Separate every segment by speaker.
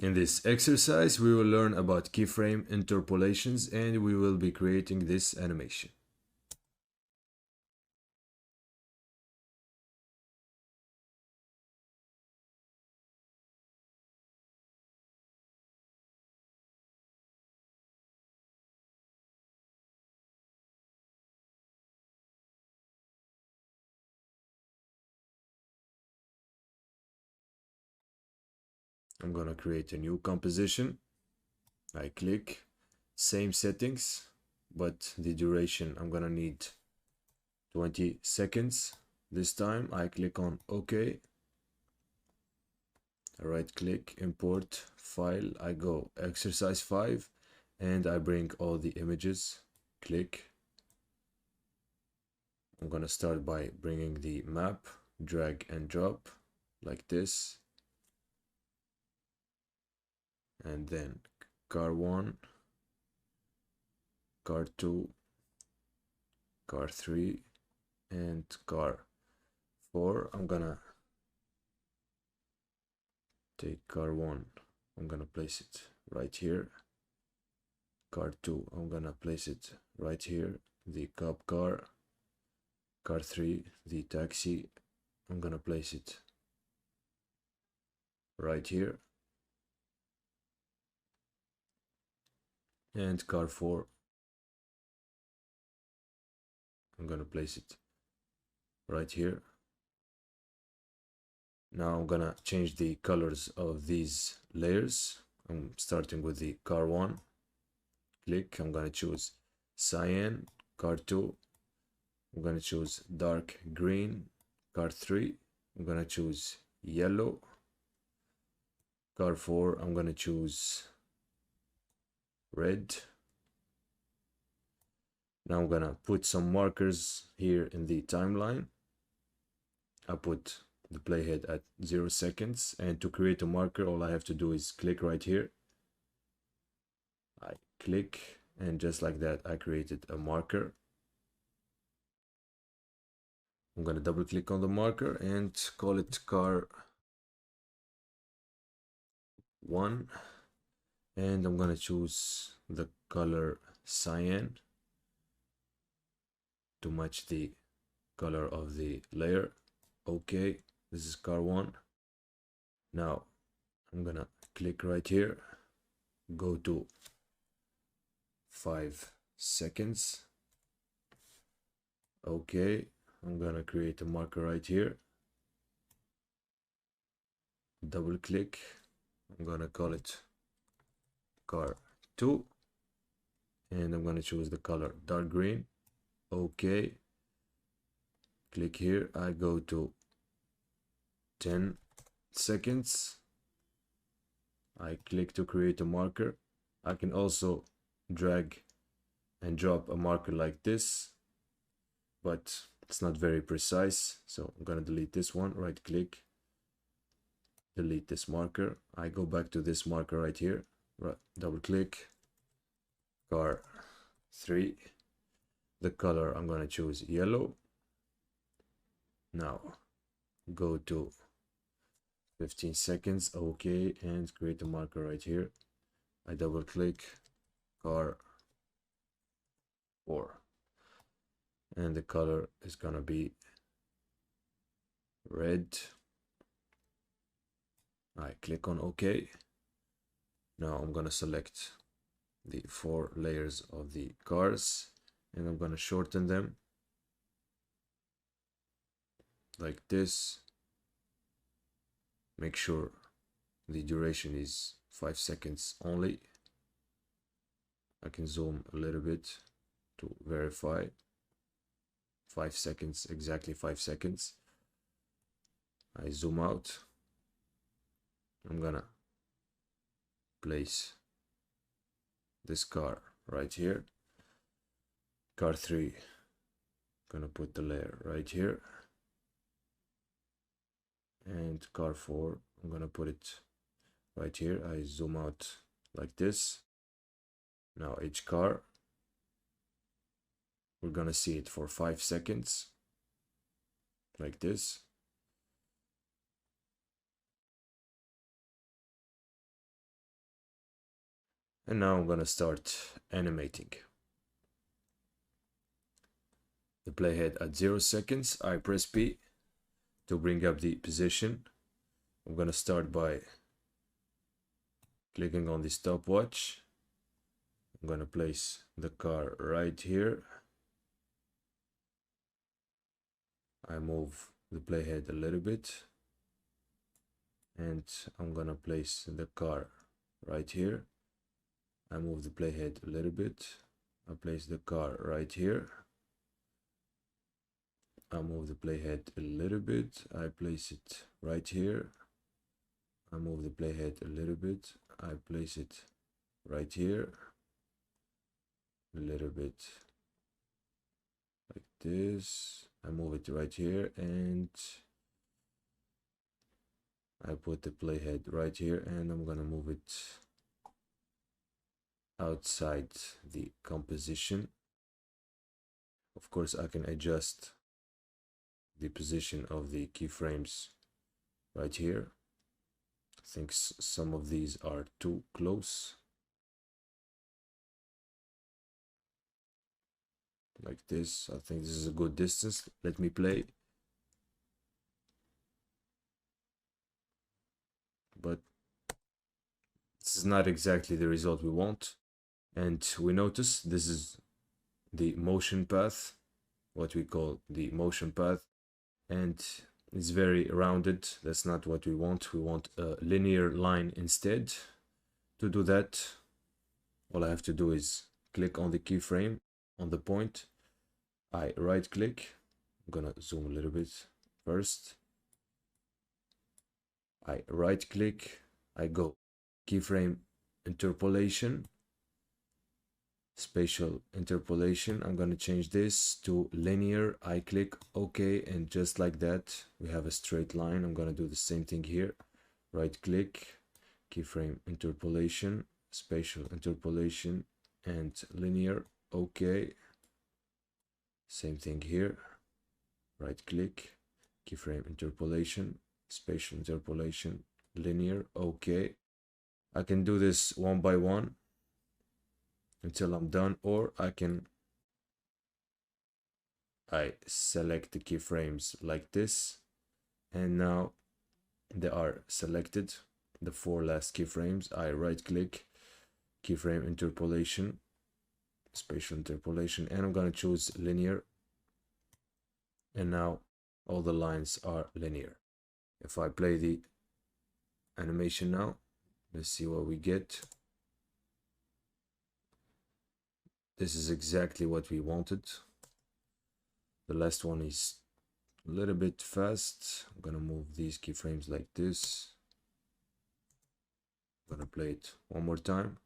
Speaker 1: In this exercise, we will learn about keyframe interpolations and we will be creating this animation. I'm gonna create a new composition. I click, same settings, but the duration I'm gonna need 20 seconds. This time I click on OK. Right click, import file. I go exercise 5 and I bring all the images. Click. I'm gonna start by bringing the map, drag and drop like this. And then car 1, car 2, car 3, and car 4. I'm gonna take car 1. I'm gonna place it right here. Car 2, I'm gonna place it right here. The cop car. Car 3, the taxi. I'm gonna place it right here. And car 4, I'm gonna place it right here. Now I'm gonna change the colors of these layers. I'm starting with the car 1. Click, I'm gonna choose cyan. Car 2, I'm gonna choose dark green. Car 3, I'm gonna choose yellow. Car 4, I'm gonna choose red. Now I'm gonna put some markers here in the timeline. I put the playhead at 0 seconds, and to create a marker all I have to do is click right here. I click, and just like that I created a marker. I'm gonna double click on the marker and call it car 1, and I'm gonna choose the color cyan to match the color of the layer. Okay, this is car 1. Now I'm gonna click right here, go to 5 seconds. Okay, I'm gonna create a marker right here, double click. I'm gonna call it car 2, and I'm gonna choose the color dark green. Okay, click here. I go to 10 seconds. I click to create a marker. I can also drag and drop a marker like this, but it's not very precise, so I'm gonna delete this one. Right click, delete this marker. I go back to this marker right here, right, double click, car 3. The color I'm gonna choose yellow. Now go to 15 seconds. Okay, and create a marker right here. I double click, car 4, and the color is gonna be red. I click on OK. Now I'm gonna select the 4 layers of the cars and I'm gonna shorten them like this. Make sure the duration is 5 seconds only. I can zoom a little bit to verify. 5 seconds, exactly 5 seconds. I zoom out. I'm gonna place this car right here. Car 3, gonna put the layer right here. And car 4, I'm gonna put it right here. I zoom out like this. Now each car, we're gonna see it for 5 seconds like this. And now I'm gonna start animating the playhead at 0 seconds. I press P to bring up the position. I'm gonna start by clicking on the stopwatch. I'm gonna place the car right here. I move the playhead a little bit, and I'm gonna place the car right here. I move the playhead a little bit. I place the car right here. I move the playhead a little bit. I place it right here. I move the playhead a little bit. I place it right here. A little bit like this. I move it right here, and I put the playhead right here, and I'm gonna move it outside the composition. Of course, I can adjust the position of the keyframes right here. I think some of these are too close. Like this. I think this is a good distance. Let me play. But this is not exactly the result we want. And we notice this is the motion path, what we call the motion path, and it's very rounded. That's not what we want. We want a linear line instead. To do that, all I have to do is click on the keyframe on the point. I right click. I'm gonna zoom a little bit first. I right click. I go keyframe interpolation, spatial interpolation. I'm going to change this to linear. I click OK, and just like that we have a straight line. I'm going to do the same thing here. Right click, keyframe interpolation, spatial interpolation, and linear. OK. Same thing here. Right click, keyframe interpolation, spatial interpolation, linear. OK. I can do this one by one until I'm done, or I select the keyframes like this, and now they are selected, the 4 last keyframes. I right click, keyframe interpolation, spatial interpolation, and I'm gonna choose linear, and now all the lines are linear. If I play the animation now, let's see what we get. This is exactly what we wanted. The last one is a little bit fast. I'm gonna move these keyframes like this. I'm gonna play it one more time.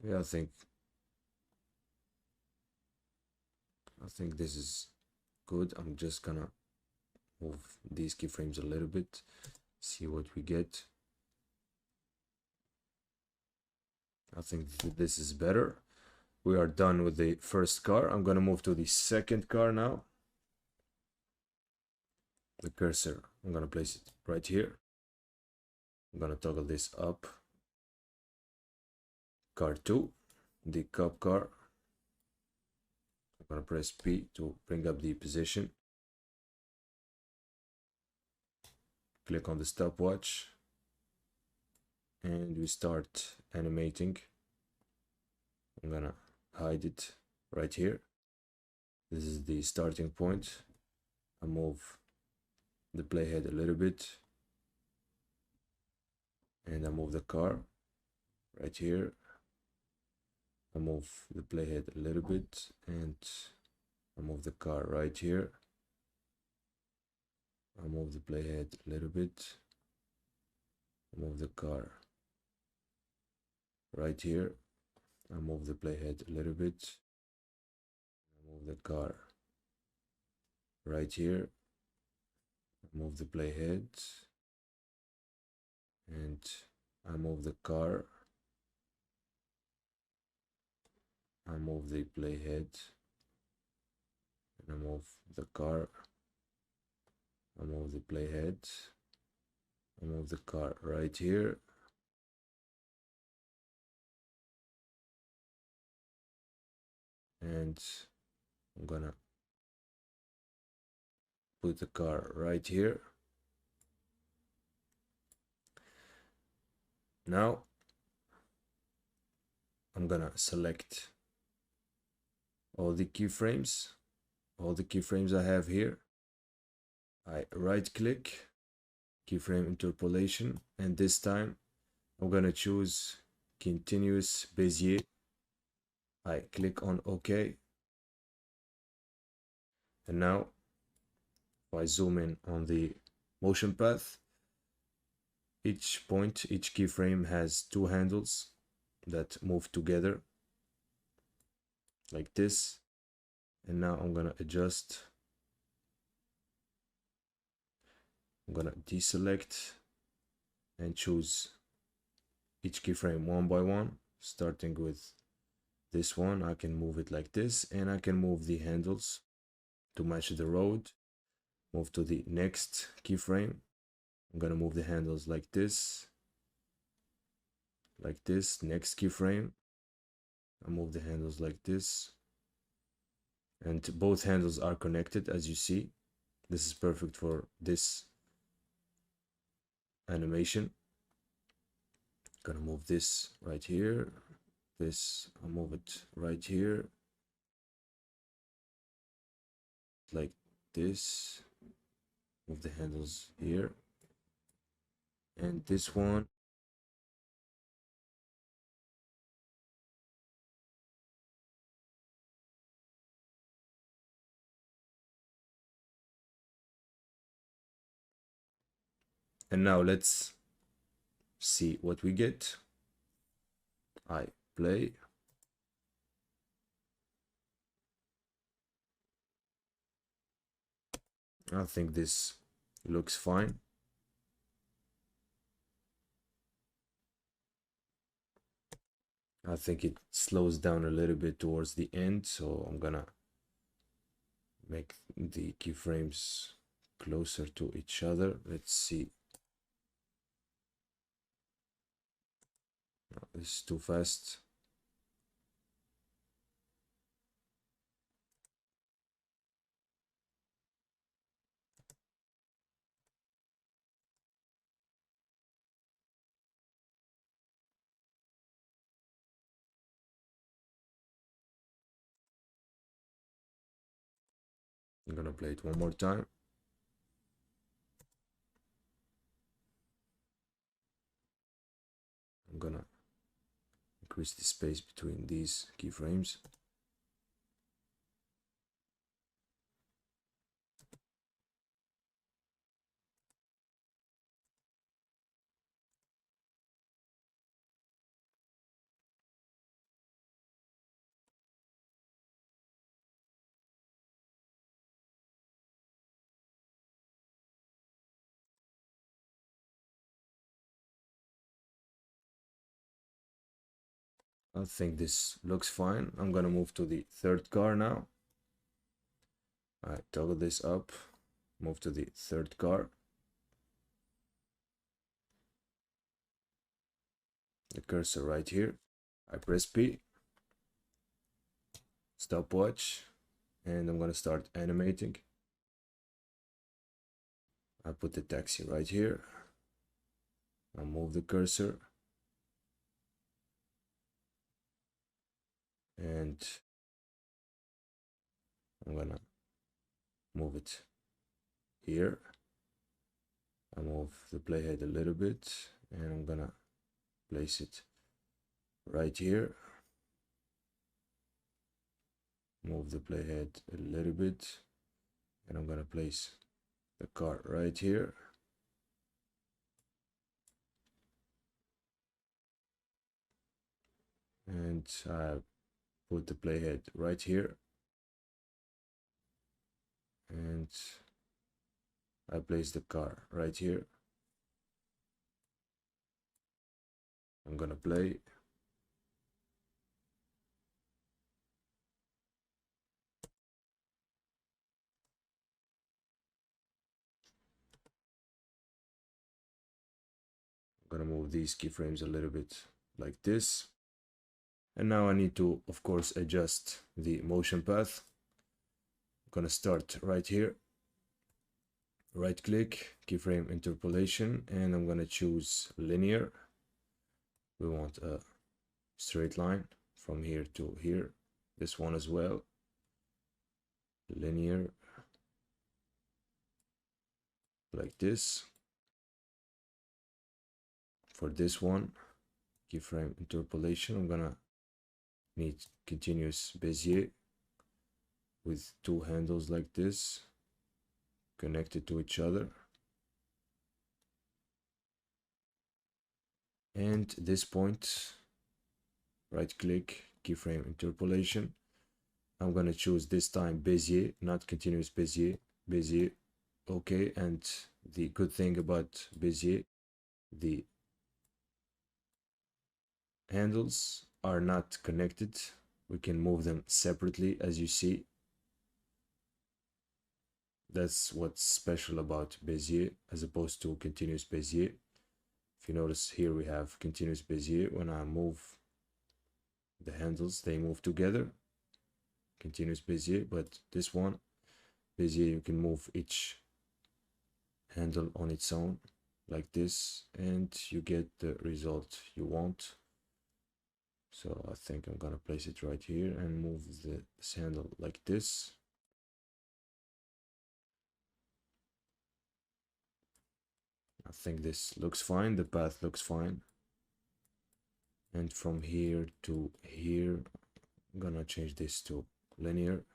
Speaker 1: Yeah, I think this is good. I'm just gonna move these keyframes a little bit, see what we get. I think this is better. We are done with the first car. I'm gonna move to the second car now. The cursor, I'm gonna place it right here. I'm gonna toggle this up. Car 2, the cop car. I'm gonna press P to bring up the position. Click on the stopwatch, and we start animating. I'm gonna hide it right here. This is the starting point. I move the playhead a little bit, and I move the car right here. I move the playhead a little bit, and I move the car right here. I move the playhead a little bit. I move the car right here. I move the playhead a little bit. I move the car right here. I move the playhead, and I move the car. I move the playhead, and I move the car. I move the playhead, I'll move the car right here. And I'm gonna put the car right here. Now I'm gonna select all the keyframes I have here. I right click, keyframe interpolation, and this time I'm gonna choose continuous Bezier. I click on OK. And now if I zoom in on the motion path, each point, each keyframe has two handles that move together like this. And now I'm gonna adjust. I'm gonna deselect and choose each keyframe one by one, starting with this one. I can move it like this, and I can move the handles to match the road. Move to the next keyframe. I'm gonna move the handles like this, next keyframe. I move the handles like this, and both handles are connected, as you see. This is perfect for this animation. Gonna move this right here. This, I'll move it right here, like this. Move the handles here, and this one. And now let's see what we get. I play. I think this looks fine. I think it slows down a little bit towards the end, so I'm gonna make the keyframes closer to each other. Let's see. No, this is too fast. I'm gonna play it one more time. I'm gonna increase the space between these keyframes. I think this looks fine. I'm gonna move to the third car now. I toggle this up, move to the third car. The cursor right here. I press P, stopwatch, and I'm gonna start animating. I put the taxi right here. I'll move the cursor, and I'm gonna move it here. I move the playhead a little bit, and I'm gonna place it right here. Move the playhead a little bit, and I'm gonna place the car right here. And I put the playhead right here, and I place the car right here. I'm gonna play. gonna move these keyframes a little bit like this. And now I need to, of course, adjust the motion path. I'm gonna start right here. Right click, keyframe interpolation, and I'm gonna choose linear. We want a straight line from here to here. This one as well. Linear. Like this. For this one, keyframe interpolation, I'm gonna need continuous Bezier with two handles like this connected to each other. And this point, right click, keyframe interpolation. I'm gonna choose this time Bezier, not continuous Bezier. Bezier, okay. And the good thing about Bezier, the handles are not connected. We can move them separately, as you see. That's what's special about Bezier as opposed to continuous Bezier. If you notice here, we have continuous Bezier. When I move the handles, they move together. Continuous Bezier, but this one, Bezier, you can move each handle on its own like this, and you get the result you want. So I think I'm gonna place it right here and move this handle like this. I think this looks fine, the path looks fine. And from here to here, I'm gonna change this to linear.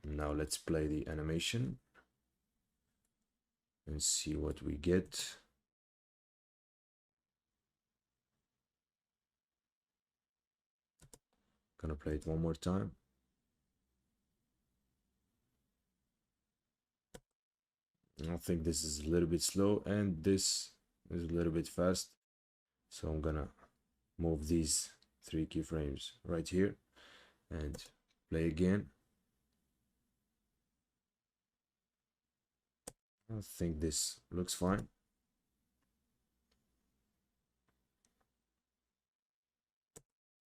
Speaker 1: Now let's play the animation and see what we get. Gonna play it one more time. I think this is a little bit slow and this is a little bit fast. So I'm gonna move these 3 keyframes right here and play again. I think this looks fine.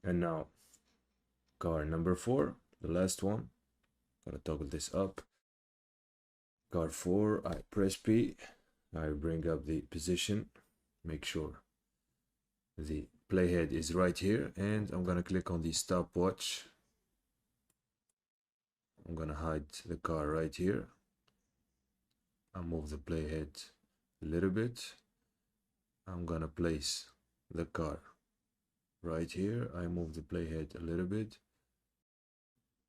Speaker 1: And now car number 4, the last one. Gonna toggle this up. Car 4, I press P, I bring up the position, make sure the playhead is right here, and I'm gonna click on the stopwatch. I'm gonna hide the car right here. I'll move the playhead a little bit. I'm gonna place the car right here. I move the playhead a little bit.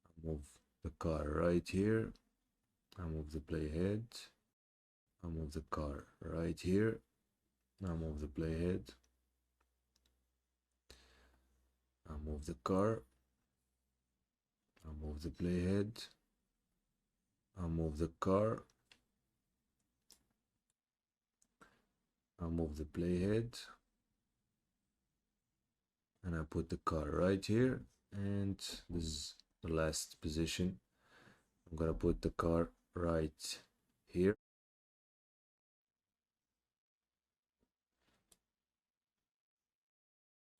Speaker 1: I move the car right here. I move the playhead. I move the car right here. I move the playhead. I move the car. I move the playhead. I move the car. I move the playhead. And I put the car right here. And this is the last position. I'm gonna put the car right here.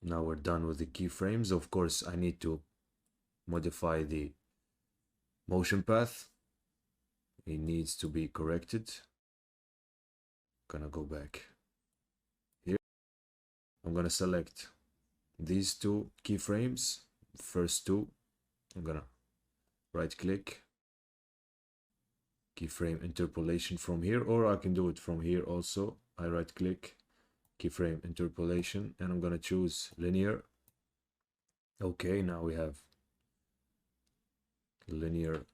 Speaker 1: Now we're done with the keyframes. Of course, I need to modify the motion path. It needs to be corrected. Gonna go back here. I'm gonna select these 2 keyframes, first 2. I'm gonna right click, keyframe interpolation from here, or I can do it from here also. I right click, keyframe interpolation, and I'm gonna choose linear. Okay, now we have linear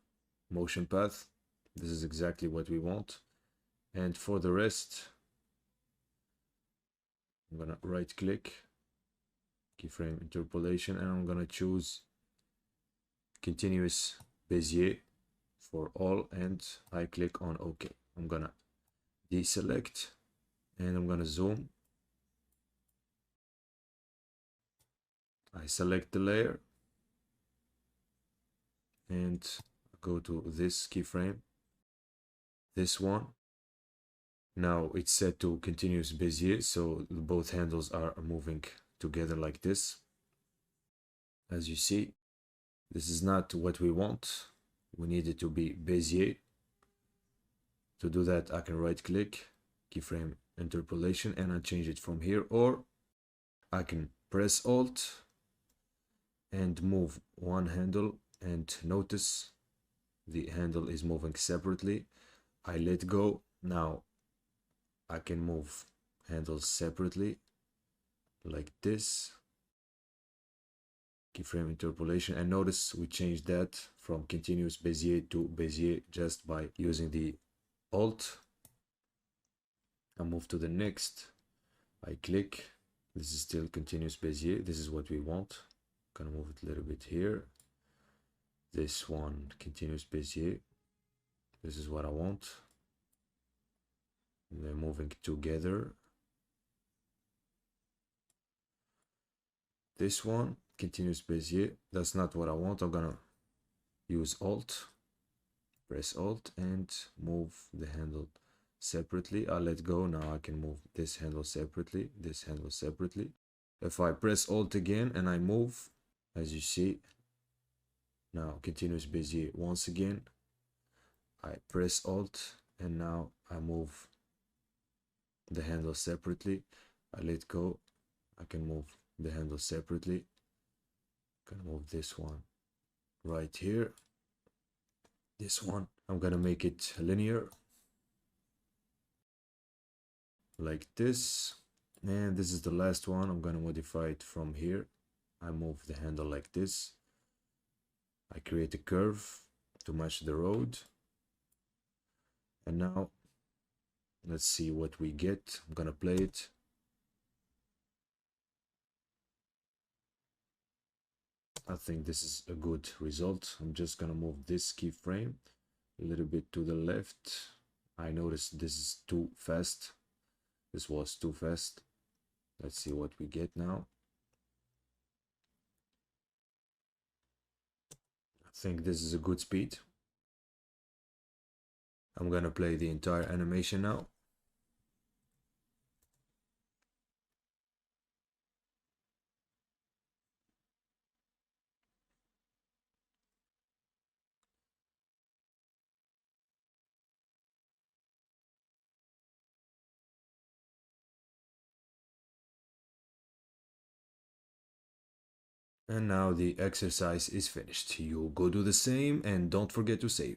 Speaker 1: motion path. This is exactly what we want. And for the rest, I'm gonna right click, keyframe interpolation, and I'm gonna choose continuous Bezier for all, and I click on OK. I'm gonna deselect and I'm gonna zoom. I select the layer and go to this keyframe, this one, Now it's set to continuous Bezier, so both handles are moving together like this. As you see, this is not what we want. We need it to be Bezier. To do that, I can right click, keyframe interpolation, and I change it from here, or I can press Alt and move one handle, and notice the handle is moving separately. I let go. Now I can move handles separately like this. Keyframe interpolation, and notice we changed that from continuous Bezier to Bezier just by using the Alt. I move to the next. I click. This is still continuous Bezier. This is what we want. Gonna move it a little bit here. This one, continuous Bezier. This is what I want. They're moving together. This one, continuous Bezier. That's not what I want. I'm gonna use Alt, press Alt, and move the handle separately. I let go. Now I can move this handle separately, this handle separately. If I press Alt again and I move, as you see, now continuous Bezier once again. I press Alt and now I move the handle separately. I let go. I can move the handle separately. I can move this one right here. This one, I'm gonna make it linear like this. And this is the last one. I'm gonna modify it from here. I move the handle like this. I create a curve to match the road. And now let's see what we get. I'm gonna play it. I think this is a good result. I'm just gonna move this keyframe a little bit to the left. I noticed this is too fast. This was too fast. Let's see what we get now. I think this is a good speed. I'm gonna play the entire animation now. And now the exercise is finished. You go do the same and don't forget to save.